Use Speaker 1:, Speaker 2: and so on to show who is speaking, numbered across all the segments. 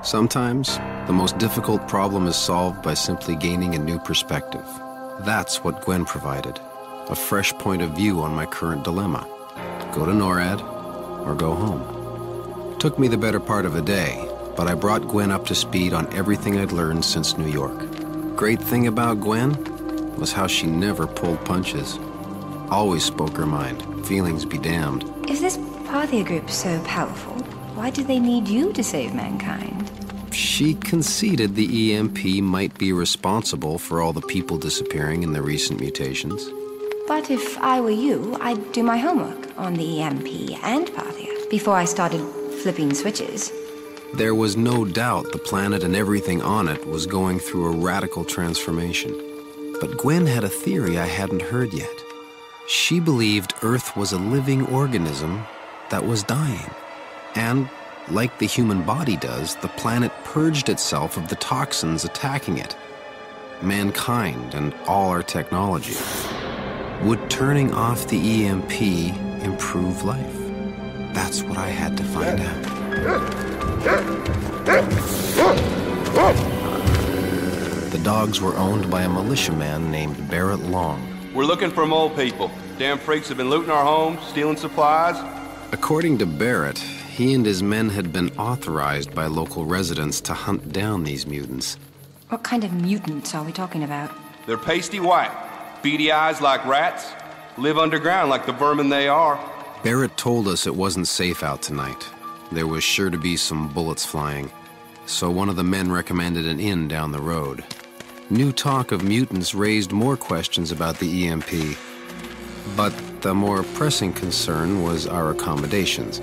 Speaker 1: Sometimes, the most difficult problem is solved by simply gaining a new perspective. That's what Gwen provided, a fresh point of view on my current dilemma. Go to NORAD or go home. It took me the better part of a day, but I brought Gwen up to speed on everything I'd learned since New York. Great thing about Gwen was how she never pulled punches. Always spoke her mind, feelings be damned.
Speaker 2: If this Parthia group's so powerful, why do they need you to save mankind?
Speaker 1: She conceded the EMP might be responsible for all the people disappearing in the recent mutations.
Speaker 2: But if I were you, I'd do my homework on the EMP and Parthia before I started flipping switches.
Speaker 1: There was no doubt the planet and everything on it was going through a radical transformation. But Gwen had a theory I hadn't heard yet. She believed Earth was a living organism that was dying. And, like the human body does, the planet purged itself of the toxins attacking it. Mankind and all our technology. Would turning off the EMP improve life? That's what I had to find out. The dogs were owned by a militiaman named Barrett Long.
Speaker 3: We're looking for mole people. Damn freaks have been looting our homes, stealing supplies.
Speaker 1: According to Barrett, he and his men had been authorized by local residents to hunt down these mutants.
Speaker 2: What kind of mutants are we talking about?
Speaker 3: They're pasty white, beady eyes like rats, live underground like the vermin they are.
Speaker 1: Barrett told us it wasn't safe out tonight. There was sure to be some bullets flying, so one of the men recommended an inn down the road. New talk of mutants raised more questions about the EMP, but the more pressing concern was our accommodations.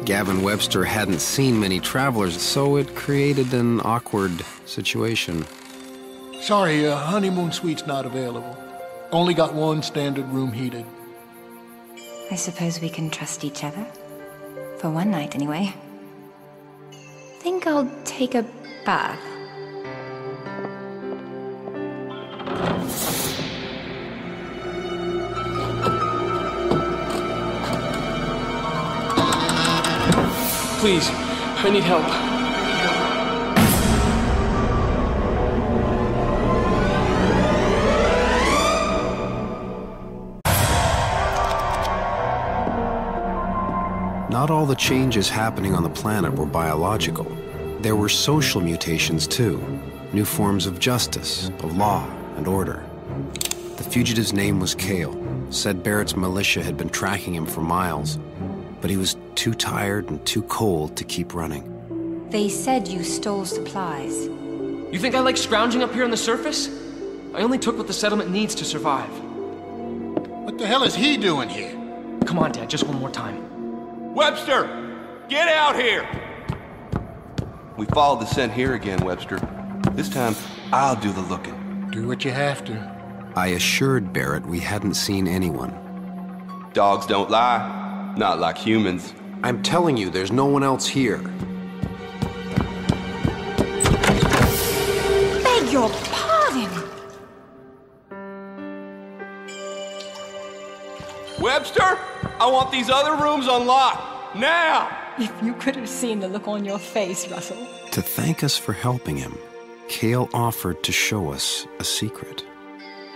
Speaker 1: Gavin Webster hadn't seen many travelers, so it created an awkward situation.
Speaker 4: Sorry, honeymoon suite's not available. Only got one standard room heated.
Speaker 2: I suppose we can trust each other. For one night, anyway. Think I'll take a bath.
Speaker 5: Please, I need help.
Speaker 1: Not all the changes happening on the planet were biological. There were social mutations too. New forms of justice, of law and order. The fugitive's name was Kale. Said Barrett's militia had been tracking him for miles, but he was too tired and too cold to keep running.
Speaker 2: They said you stole supplies.
Speaker 5: You think I like scrounging up here on the surface? I only took what the settlement needs to survive.
Speaker 4: What the hell is he doing here?
Speaker 5: Come on, Dad, just one more time.
Speaker 3: Webster! Get out here! We followed the scent here again, Webster. This time, I'll do the looking.
Speaker 4: Do what you have to.
Speaker 1: I assured Barrett we hadn't seen anyone.
Speaker 3: Dogs don't lie. Not like humans.
Speaker 1: I'm telling you, there's no one else here.
Speaker 2: Beg your pardon!
Speaker 3: Webster, I want these other rooms unlocked. Now!
Speaker 6: If you could have seen the look on your face, Russell.
Speaker 1: To thank us for helping him, Kale offered to show us a secret.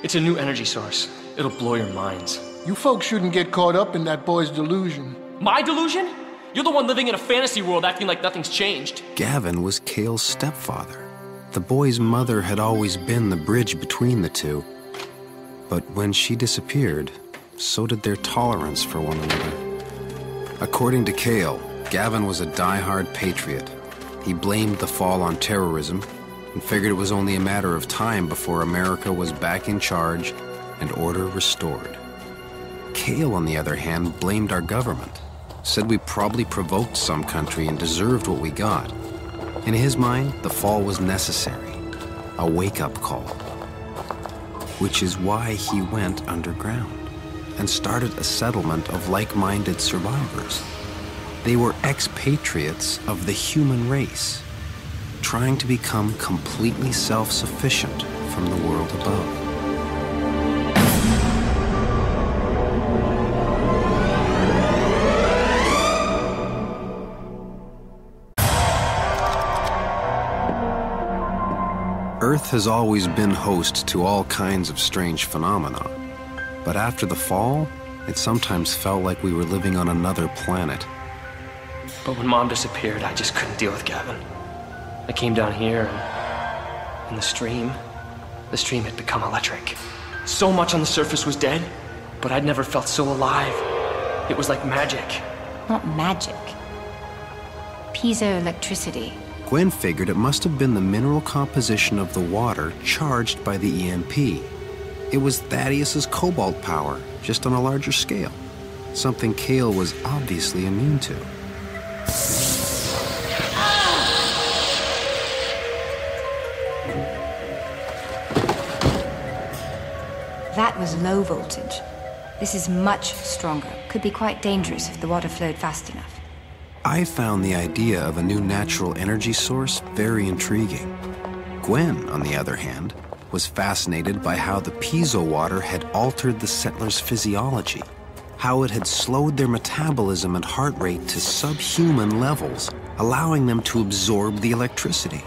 Speaker 5: It's a new energy source. It'll blow your minds.
Speaker 4: You folks shouldn't get caught up in that boy's delusion.
Speaker 5: My delusion? You're the one living in a fantasy world acting like nothing's changed.
Speaker 1: Gavin was Kale's stepfather. The boy's mother had always been the bridge between the two. But when she disappeared, so did their tolerance for one another. According to Kale, Gavin was a die-hard patriot. He blamed the fall on terrorism and figured it was only a matter of time before America was back in charge and order restored. Kale, on the other hand, blamed our government, said we probably provoked some country and deserved what we got. In his mind, the fall was necessary, a wake-up call, which is why he went underground and started a settlement of like-minded survivors. They were expatriates of the human race, trying to become completely self-sufficient from the world above. Earth has always been host to all kinds of strange phenomena. But after the fall, it sometimes felt like we were living on another planet.
Speaker 5: But when Mom disappeared, I just couldn't deal with Gavin. I came down here, and the stream had become electric. So much on the surface was dead, but I'd never felt so alive. It was like magic.
Speaker 2: Not magic. Piezoelectricity.
Speaker 1: Gwen figured it must have been the mineral composition of the water charged by the EMP. It was Thaddeus's cobalt power, just on a larger scale. Something Kale was obviously immune to.
Speaker 2: That was low voltage. This is much stronger. Could be quite dangerous if the water flowed fast enough.
Speaker 1: I found the idea of a new natural energy source very intriguing. Gwen, on the other hand, was fascinated by how the piezo water had altered the settlers' physiology, how it had slowed their metabolism and heart rate to subhuman levels, allowing them to absorb the electricity.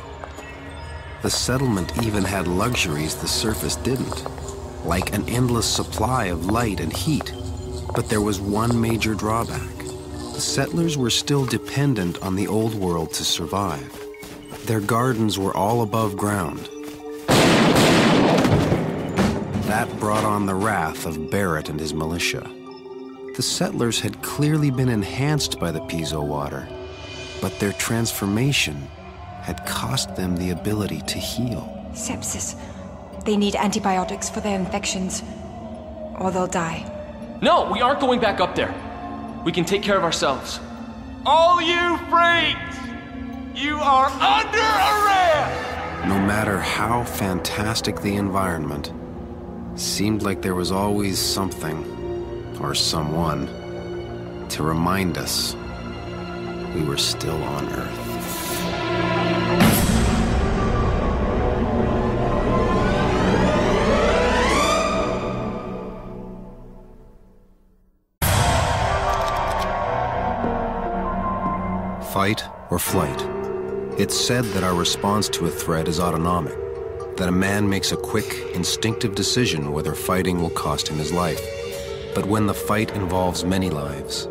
Speaker 1: The settlement even had luxuries the surface didn't, like an endless supply of light and heat. But there was one major drawback. The settlers were still dependent on the old world to survive. Their gardens were all above ground. That brought on the wrath of Barrett and his militia. The settlers had clearly been enhanced by the piezo water, but their transformation had cost them the ability to heal.
Speaker 6: Sepsis. They need antibiotics for their infections, or they'll die.
Speaker 5: No, we aren't going back up there. We can take care of ourselves.
Speaker 3: All you freaks! You are under arrest!
Speaker 1: No matter how fantastic the environment, seemed like there was always something, or someone, to remind us we were still on Earth. Fight or flight. It's said that our response to a threat is autonomic, that a man makes a quick, instinctive decision whether fighting will cost him his life. But when the fight involves many lives,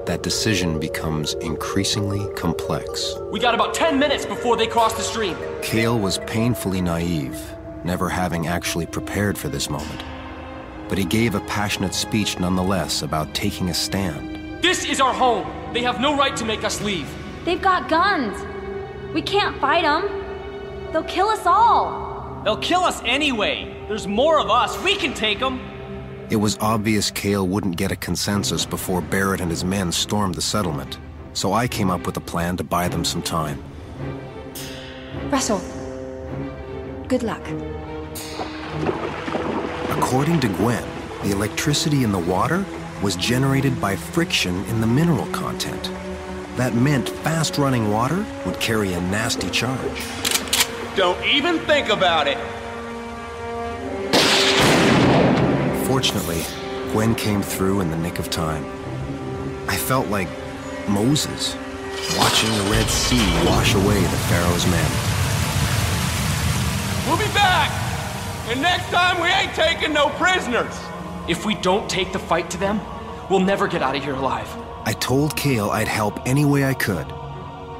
Speaker 1: that decision becomes increasingly complex.
Speaker 5: We got about 10 minutes before they cross the stream.
Speaker 1: Kale was painfully naive, never having actually prepared for this moment. But he gave a passionate speech nonetheless about taking a stand.
Speaker 5: This is our home. They have no right to make us leave.
Speaker 7: They've got guns. We can't fight them. They'll kill us all.
Speaker 8: They'll kill us anyway. There's more of us. We can take them.
Speaker 1: It was obvious Kale wouldn't get a consensus before Barrett and his men stormed the settlement, so I came up with a plan to buy them some time.
Speaker 6: Russell, good luck.
Speaker 1: According to Gwen, the electricity in the water was generated by friction in the mineral content. That meant fast-running water would carry a nasty charge.
Speaker 3: Don't even think about it!
Speaker 1: Fortunately, Gwen came through in the nick of time. I felt like Moses, watching the Red Sea wash away the Pharaoh's men.
Speaker 3: We'll be back! And next time we ain't taking no prisoners!
Speaker 5: If we don't take the fight to them, we'll never get out of here alive.
Speaker 1: I told Kale I'd help any way I could,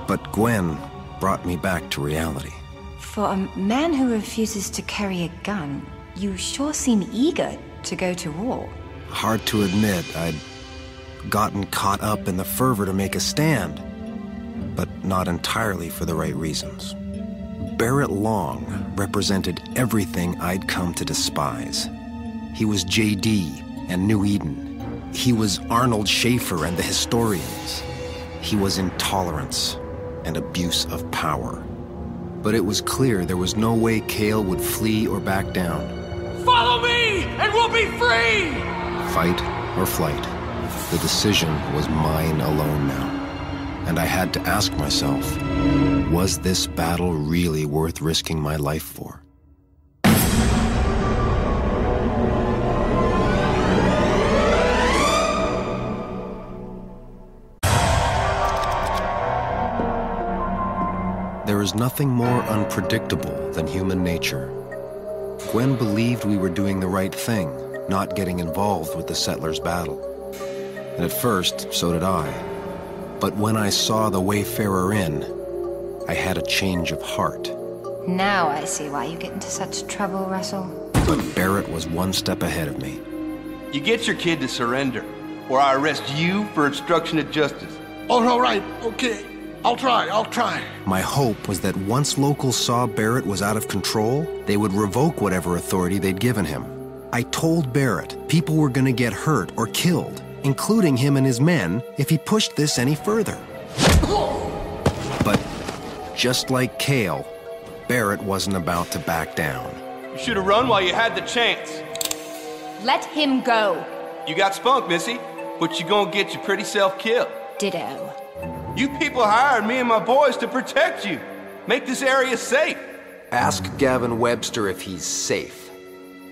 Speaker 1: but Gwen brought me back to reality.
Speaker 2: For a man who refuses to carry a gun, you sure seem eager to go to war.
Speaker 1: Hard to admit, I'd gotten caught up in the fervor to make a stand, but not entirely for the right reasons. Barrett Long represented everything I'd come to despise. He was J.D. and New Eden. He was Arnold Schaefer and the historians. He was intolerance and abuse of power. But it was clear there was no way Kale would flee or back down.
Speaker 5: Follow me, and we'll be free!
Speaker 1: Fight or flight, the decision was mine alone now. And I had to ask myself, was this battle really worth risking my life for? There is nothing more unpredictable than human nature. Gwen believed we were doing the right thing, not getting involved with the settlers' battle. And at first, so did I. But when I saw the Wayfarer Inn, I had a change of heart.
Speaker 2: Now I see why you get into such trouble, Russell.
Speaker 1: But Barrett was one step ahead of me.
Speaker 3: You get your kid to surrender, or I arrest you for obstruction of justice.
Speaker 4: Oh, all right, okay. I'll try.
Speaker 1: My hope was that once locals saw Barrett was out of control, they would revoke whatever authority they'd given him. I told Barrett people were going to get hurt or killed, including him and his men, if he pushed this any further. But just like Cale, Barrett wasn't about to back down.
Speaker 3: You should have run while you had the chance.
Speaker 2: Let him go.
Speaker 3: You got spunk, Missy, but you gonna get your pretty self killed.
Speaker 2: Ditto.
Speaker 3: You people hired me and my boys to protect you. Make this area safe.
Speaker 1: Ask Gavin Webster if he's safe.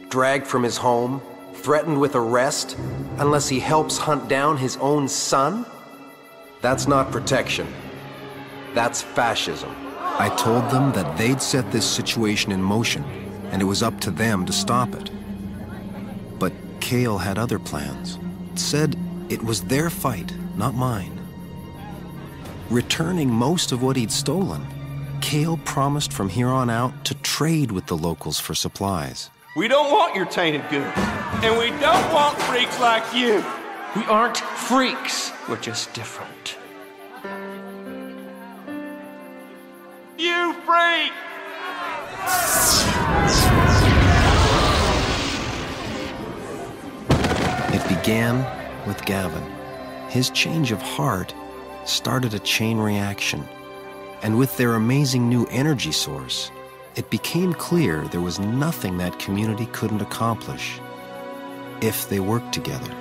Speaker 1: Dragged from his home, threatened with arrest, unless he helps hunt down his own son? That's not protection. That's fascism. I told them that they'd set this situation in motion, and it was up to them to stop it. But Cale had other plans. Said it was their fight, not mine. Returning most of what he'd stolen, Cale promised from here on out to trade with the locals for supplies.
Speaker 3: We don't want your tainted goods, and we don't want freaks like you.
Speaker 5: We aren't freaks. We're just different.
Speaker 3: You freak!
Speaker 1: It began with Gavin. His change of heart started a chain reaction. And with their amazing new energy source, it became clear there was nothing that community couldn't accomplish if they worked together.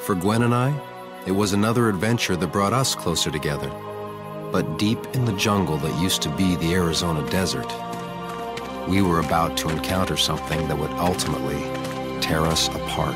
Speaker 1: For Gwen and I, it was another adventure that brought us closer together. But deep in the jungle that used to be the Arizona desert, we were about to encounter something that would ultimately tear us apart.